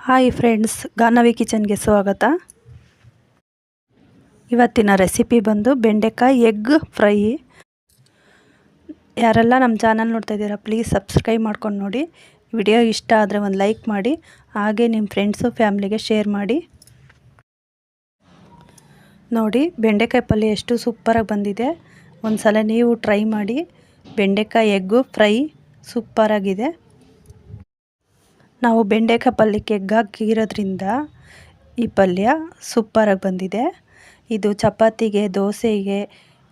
Hi friends, Ganavi ಕಿಚನ್ಗೆ ಸ್ವಾಗತ. ಇವತ್ತಿನ recipe ಬಂದು ಬೆಂಡೆಕಾಯಿ ಎಗ್ ಫ್ರೈ. ಯಾರೆಲ್ಲ ನಮ್ಮ ಚಾನಲ್ ನೋಡ್ತಾ ಇದ್ದೀರಾ ಪ್ಲೀಸ್ ಸಬ್ಸ್ಕ್ರೈಬ್ ಮಾಡ್ಕೊಂಡು ನೋಡಿ. ವಿಡಿಯೋ ಇಷ್ಟ ಆದರೆ ಒಂದು ಲೈಕ್ ಮಾಡಿ, ಹಾಗೆ ನಿಮ್ಮ ಫ್ರೆಂಡ್ಸು ಫ್ಯಾಮ್ಲಿಗೆ ಶೇರ್ ಮಾಡಿ. ನೋಡಿ ಬೆಂಡೆಕಾಯಿ ಪಲ್ಯ ಎಷ್ಟು ಸೂಪರಾಗಿ ಬಂದಿದೆ. ಒಂದು ಸಲ ನೀವು ಟ್ರೈ ಮಾಡಿ. ಬೆಂಡೆಕಾಯಿ ಎಗ್ಗು ಫ್ರೈ ಸೂಪರಾಗಿದೆ. ನಾವು ಬೆಂಡೆಕಾಯಿ ಪಲ್ಯಕ್ಕೆ ಎಗ್ ಹಾಕಿರೋದ್ರಿಂದ ಈ ಪಲ್ಯ ಸೂಪರಾಗಿ ಬಂದಿದೆ. ಇದು ಚಪಾತಿಗೆ, ದೋಸೆಗೆ,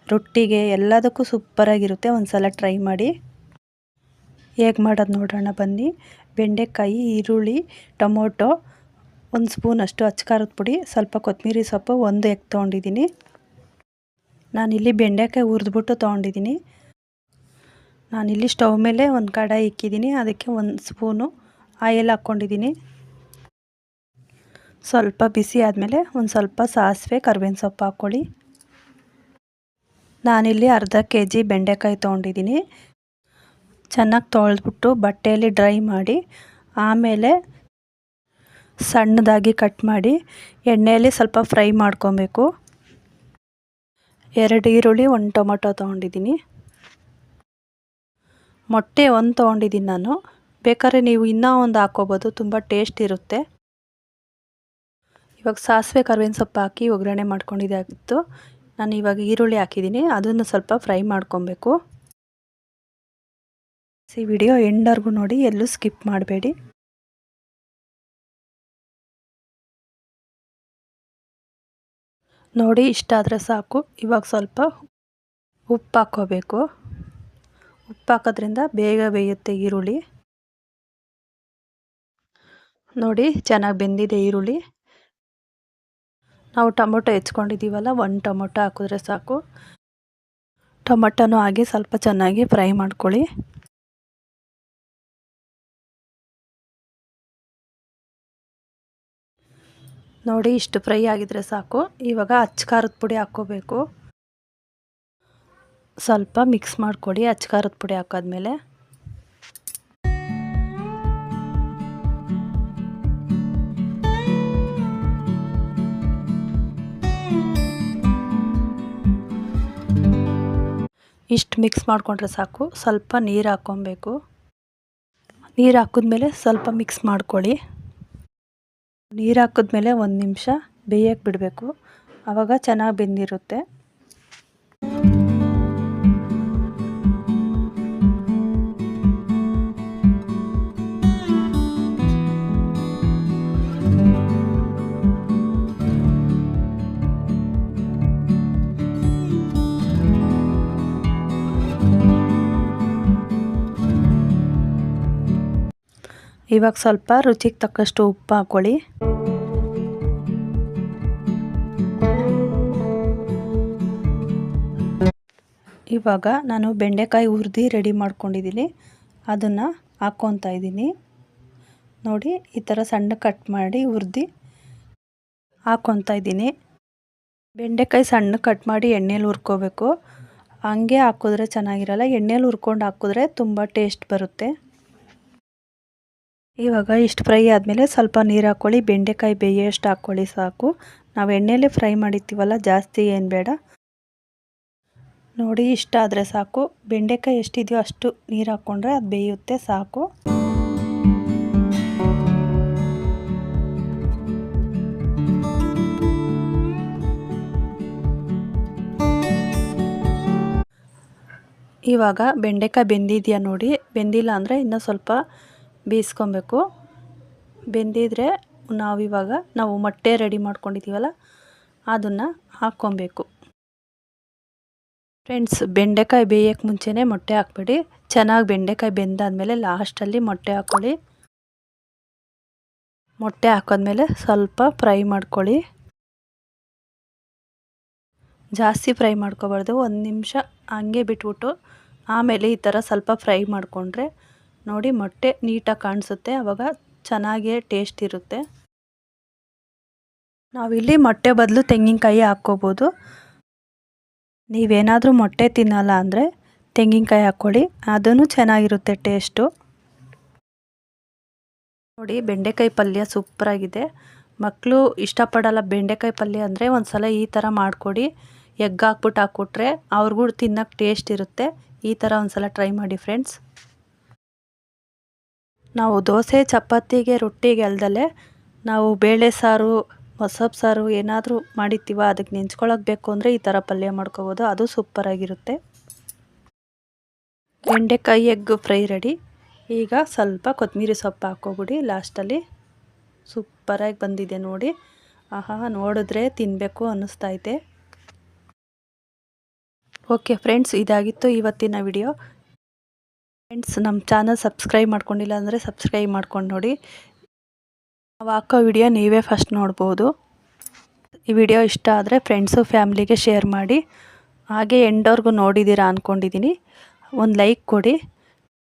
ರೊಟ್ಟಿಗೆ ಎಲ್ಲದಕ್ಕೂ ಸೂಪರಾಗಿರುತ್ತೆ. ಒಂದು ಸಲ ಟ್ರೈ ಮಾಡಿ. ಹೇಗೆ ಮಾಡೋದು ನೋಡೋಣ ಬನ್ನಿ. ಬೆಂಡೆಕಾಯಿ, ಈರುಳ್ಳಿ, ಟೊಮೊಟೊ, 1 ಸ್ಪೂನಷ್ಟು ಅಚ್ಚ ಪುಡಿ, ಸ್ವಲ್ಪ ಕೊತ್ತಂಬರಿ ಸೊಪ್ಪು, 1 ಎಗ್ ತೊಗೊಂಡಿದ್ದೀನಿ. ನಾನಿಲ್ಲಿ ಬೆಂಡೆಕಾಯಿ ಹುರಿದ್ಬಿಟ್ಟು ತೊಗೊಂಡಿದ್ದೀನಿ. ನಾನಿಲ್ಲಿ ಸ್ಟವ್ ಮೇಲೆ ಒಂದು ಕಡಾಯಿ ಇಕ್ಕಿದ್ದೀನಿ. ಅದಕ್ಕೆ 1 ಸ್ಪೂನು ಆಯಿಲ್ ಹಾಕ್ಕೊಂಡಿದ್ದೀನಿ. ಸ್ವಲ್ಪ ಬಿಸಿ ಆದಮೇಲೆ ಒಂದು ಸ್ವಲ್ಪ ಸಾಸಿವೆ, ಕರಿಬೇವಿನ ಸೊಪ್ಪು ಹಾಕ್ಕೊಳ್ಳಿ. ನಾನಿಲ್ಲಿ ಅರ್ಧ kg ಬೆಂಡೆಕಾಯಿ ತೊಗೊಂಡಿದ್ದೀನಿ. ಚೆನ್ನಾಗಿ ತೊಳೆದ್ಬಿಟ್ಟು ಬಟ್ಟೆಯಲ್ಲಿ ಡ್ರೈ ಮಾಡಿ, ಆಮೇಲೆ ಸಣ್ಣದಾಗಿ ಕಟ್ ಮಾಡಿ ಎಣ್ಣೆಯಲ್ಲಿ ಸ್ವಲ್ಪ ಫ್ರೈ ಮಾಡ್ಕೊಬೇಕು. 2 ಈರುಳ್ಳಿ, 1 ಟೊಮೊಟೊ ತೊಗೊಂಡಿದ್ದೀನಿ. ಮೊಟ್ಟೆ 1 ತೊಗೊಂಡಿದ್ದೀನಿ ನಾನು. ಬೇಕಾದ್ರೆ ನೀವು ಇನ್ನೂ ಒಂದು ಹಾಕ್ಕೋಬೋದು, ತುಂಬ ಟೇಸ್ಟ್ ಇರುತ್ತೆ. ಇವಾಗ ಸಾಸಿವೆ, ಕರಿಬೇವಿನ ಸೊಪ್ಪು ಹಾಕಿ ಒಗ್ಗರಣೆ ಮಾಡ್ಕೊಂಡಿದ್ದಾಗಿತ್ತು. ನಾನು ಇವಾಗ ಈರುಳ್ಳಿ ಹಾಕಿದ್ದೀನಿ. ಅದನ್ನು ಸ್ವಲ್ಪ ಫ್ರೈ ಮಾಡ್ಕೊಬೇಕು. ಈ ವಿಡಿಯೋ ಎಂಡ್ವರೆಗೂ ನೋಡಿ, ಎಲ್ಲೂ ಸ್ಕಿಪ್ ಮಾಡಬೇಡಿ. ನೋಡಿ ಇಷ್ಟ ಆದರೆ ಸಾಕು. ಇವಾಗ ಸ್ವಲ್ಪ ಉಪ್ಪು ಹಾಕ್ಕೋಬೇಕು. ಉಪ್ಪು ಹಾಕೋದ್ರಿಂದ ಬೇಗ ಬೇಯುತ್ತೆ ಈರುಳ್ಳಿ. ನೋಡಿ ಚೆನ್ನಾಗಿ ಬೆಂದಿದೆ ಈರುಳ್ಳಿ. ನಾವು ಟೊಮೊಟೊ ಹೆಚ್ಕೊಂಡಿದ್ದೀವಲ್ಲ, 1 ಟೊಮೊಟೊ ಹಾಕಿದ್ರೆ ಸಾಕು. ಟೊಮೊಟೊನೂ ಹಾಗೆ ಸ್ವಲ್ಪ ಚೆನ್ನಾಗಿ ಫ್ರೈ ಮಾಡ್ಕೊಳ್ಳಿ. ನೋಡಿ ಇಷ್ಟು ಫ್ರೈ ಆಗಿದ್ರೆ ಸಾಕು. ಇವಾಗ ಅಚ್ಚ ಪುಡಿ ಹಾಕ್ಕೋಬೇಕು. ಸ್ವಲ್ಪ ಮಿಕ್ಸ್ ಮಾಡ್ಕೊಳ್ಳಿ. ಅಚ್ಚ ಪುಡಿ ಹಾಕಾದ್ಮೇಲೆ ಇಷ್ಟು ಮಿಕ್ಸ್ ಮಾಡಿಕೊಂಡ್ರೆ ಸಾಕು. ಸ್ವಲ್ಪ ನೀರು ಹಾಕ್ಕೊಬೇಕು. ನೀರು ಹಾಕಿದ್ಮೇಲೆ ಸ್ವಲ್ಪ ಮಿಕ್ಸ್ ಮಾಡ್ಕೊಳ್ಳಿ. ನೀರು ಹಾಕಿದ್ಮೇಲೆ 1 ನಿಮಿಷ ಬೇಯಕ್ಕೆ ಬಿಡಬೇಕು. ಆವಾಗ ಚೆನ್ನಾಗಿ ಬೆಂದಿರುತ್ತೆ. ಇವಾಗ ಸ್ವಲ್ಪ ರುಚಿಗೆ ತಕ್ಕಷ್ಟು ಉಪ್ಪು ಹಾಕ್ಕೊಳ್ಳಿ. ಇವಾಗ ನಾನು ಬೆಂಡೆಕಾಯಿ ಹುರಿದು ರೆಡಿ ಮಾಡ್ಕೊಂಡಿದ್ದೀನಿ. ಅದನ್ನು ಹಾಕ್ಕೊತಾ ಇದ್ದೀನಿ. ನೋಡಿ ಈ ಥರ ಸಣ್ಣ ಕಟ್ ಮಾಡಿ ಹುರಿದು ಹಾಕ್ಕೊತಾ ಇದ್ದೀನಿ. ಬೆಂಡೆಕಾಯಿ ಸಣ್ಣ ಕಟ್ ಮಾಡಿ ಎಣ್ಣೆಲಿ ಹುರ್ಕೋಬೇಕು. ಹಂಗೆ ಹಾಕಿದ್ರೆ ಚೆನ್ನಾಗಿರಲ್ಲ. ಎಣ್ಣೆಲಿ ಹುರ್ಕೊಂಡು ಹಾಕಿದ್ರೆ ತುಂಬ ಟೇಸ್ಟ್ ಬರುತ್ತೆ. ಇವಾಗ ಇಷ್ಟು ಫ್ರೈ ಆದಮೇಲೆ ಸ್ವಲ್ಪ ನೀರು ಹಾಕ್ಕೊಳ್ಳಿ. ಬೆಂಡೆಕಾಯಿ ಬೇಯೋಷ್ಟು ಹಾಕ್ಕೊಳ್ಳಿ ಸಾಕು. ನಾವು ಎಣ್ಣೆಯಲ್ಲಿ ಫ್ರೈ ಮಾಡಿರ್ತೀವಲ್ಲ, ಜಾಸ್ತಿ ಏನು ಬೇಡ. ನೋಡಿ ಇಷ್ಟ ಆದರೆ ಸಾಕು. ಬೆಂಡೆಕಾಯಿ ಎಷ್ಟಿದೆಯೋ ಅಷ್ಟು ನೀರು ಹಾಕ್ಕೊಂಡ್ರೆ ಅದು ಬೇಯುತ್ತೆ ಸಾಕು. ಇವಾಗ ಬೆಂಡೆಕಾಯಿ ಬೆಂದಿದೆಯಾ ನೋಡಿ. ಬೆಂದಿಲ್ಲ ಅಂದರೆ ಇನ್ನೂ ಸ್ವಲ್ಪ ಬೇಯಿಸ್ಕೊಬೇಕು. ಬೆಂದಿದ್ರೆ ನಾವು ಮೊಟ್ಟೆ ರೆಡಿ ಮಾಡ್ಕೊಂಡಿದ್ದೀವಲ್ಲ, ಅದನ್ನು ಹಾಕ್ಕೊಬೇಕು. ಫ್ರೆಂಡ್ಸ್, ಬೆಂಡೆಕಾಯಿ ಬೇಯೋಕ್ಕೆ ಮುಂಚೆನೇ ಮೊಟ್ಟೆ ಹಾಕ್ಬೇಡಿ. ಚೆನ್ನಾಗಿ ಬೆಂಡೆಕಾಯಿ ಬೆಂದಾದಮೇಲೆ ಲಾಸ್ಟಲ್ಲಿ ಮೊಟ್ಟೆ ಹಾಕ್ಕೊಳ್ಳಿ. ಮೊಟ್ಟೆ ಹಾಕಿದ್ಮೇಲೆ ಸ್ವಲ್ಪ ಫ್ರೈ ಮಾಡ್ಕೊಳ್ಳಿ. ಜಾಸ್ತಿ ಫ್ರೈ ಮಾಡ್ಕೋಬಾರ್ದು. 1 ನಿಮಿಷ ಹಂಗೆ ಬಿಟ್ಬಿಟ್ಟು ಆಮೇಲೆ ಈ ಥರ ಸ್ವಲ್ಪ ಫ್ರೈ ಮಾಡಿಕೊಂಡ್ರೆ ನೋಡಿ ಮೊಟ್ಟೆ ನೀಟಾಗಿ ಕಾಣಿಸುತ್ತೆ. ಆವಾಗ ಚೆನ್ನಾಗೇ ಟೇಸ್ಟ್ ಇರುತ್ತೆ. ನಾವಿಲ್ಲಿ ಮೊಟ್ಟೆ ಬದಲು ತೆಂಗಿನಕಾಯಿ ಹಾಕ್ಕೋಬೋದು. ನೀವೇನಾದರೂ ಮೊಟ್ಟೆ ತಿನ್ನಲ್ಲ ಅಂದರೆ ತೆಂಗಿನಕಾಯಿ ಹಾಕ್ಕೊಳ್ಳಿ. ಅದೂ ಚೆನ್ನಾಗಿರುತ್ತೆ ಟೇಸ್ಟು. ನೋಡಿ ಬೆಂಡೆಕಾಯಿ ಪಲ್ಯ ಸೂಪರಾಗಿದೆ. ಮಕ್ಕಳು ಇಷ್ಟಪಡಲ್ಲ ಬೆಂಡೆಕಾಯಿ ಪಲ್ಯ ಅಂದರೆ ಒಂದು ಸಲ ಈ ಥರ ಮಾಡಿಕೊಡಿ. ಎಗ್ ಹಾಕ್ಬಿಟ್ಟು ಹಾಕ್ಕೊಟ್ರೆ ಅವ್ರಿಗೂ ತಿನ್ನೋಕ್ಕೆ ಟೇಸ್ಟ್ ಇರುತ್ತೆ. ಈ ಥರ ಒಂದು ಸಲ ಟ್ರೈ ಮಾಡಿ ಫ್ರೆಂಡ್ಸ್. ನಾವು ದೋಸೆ ಚಪಾತಿಗೆ ರೊಟ್ಟಿಗೆ ಅಲ್ದಲೆ ನಾವು ಬೇಳೆ ಸಾರು ಮೊಸಪ್ಪು ಸಾರು ಏನಾದರೂ ಮಾಡಿರ್ತೀವ ಅದಕ್ಕೆ ನೆಂಚ್ಕೊಳ್ಳೋಕೆ ಬೇಕು ಅಂದರೆ ಈ ಥರ ಪಲ್ಯ ಮಾಡ್ಕೋಬೋದು. ಅದು ಸೂಪರಾಗಿರುತ್ತೆ. ಬೆಂಡೆಕಾಯಿ ಎಗ್ ಫ್ರೈ ರೆಡಿ. ಈಗ ಸ್ವಲ್ಪ ಕೊತ್ತಂಬರಿ ಸೊಪ್ಪು ಹಾಕ್ಕೊಬಿಡಿ ಲಾಸ್ಟಲ್ಲಿ. ಸೂಪರಾಗಿ ಬಂದಿದೆ ನೋಡಿ. ಆಹಾ, ನೋಡಿದ್ರೆ ತಿನ್ನಬೇಕು ಅನ್ನಿಸ್ತೈತೆ. ಓಕೆ ಫ್ರೆಂಡ್ಸ್, ಇದಾಗಿತ್ತು ಇವತ್ತಿನ ವಿಡಿಯೋ. ಫ್ರೆಂಡ್ಸ್, ನಮ್ಮ ಚಾನಲ್ ಸಬ್ಸ್ಕ್ರೈಬ್ ಮಾಡ್ಕೊಂಡಿಲ್ಲ ಅಂದರೆ ಸಬ್ಸ್ಕ್ರೈಬ್ ಮಾಡ್ಕೊಂಡು ನೋಡಿ. ನಾವು ಹಾಕೋ ವಿಡಿಯೋ ನೀವೇ ಫಸ್ಟ್ ನೋಡ್ಬೋದು. ಈ ವಿಡಿಯೋ ಇಷ್ಟ ಆದರೆ ಫ್ರೆಂಡ್ಸು ಫ್ಯಾಮ್ಲಿಗೆ ಶೇರ್ ಮಾಡಿ. ಹಾಗೆ ಎಂಡವರೆಗೂ ನೋಡಿದ್ದೀರಾ ಅಂದ್ಕೊಂಡಿದ್ದೀನಿ. ಒಂದು ಲೈಕ್ ಕೊಡಿ.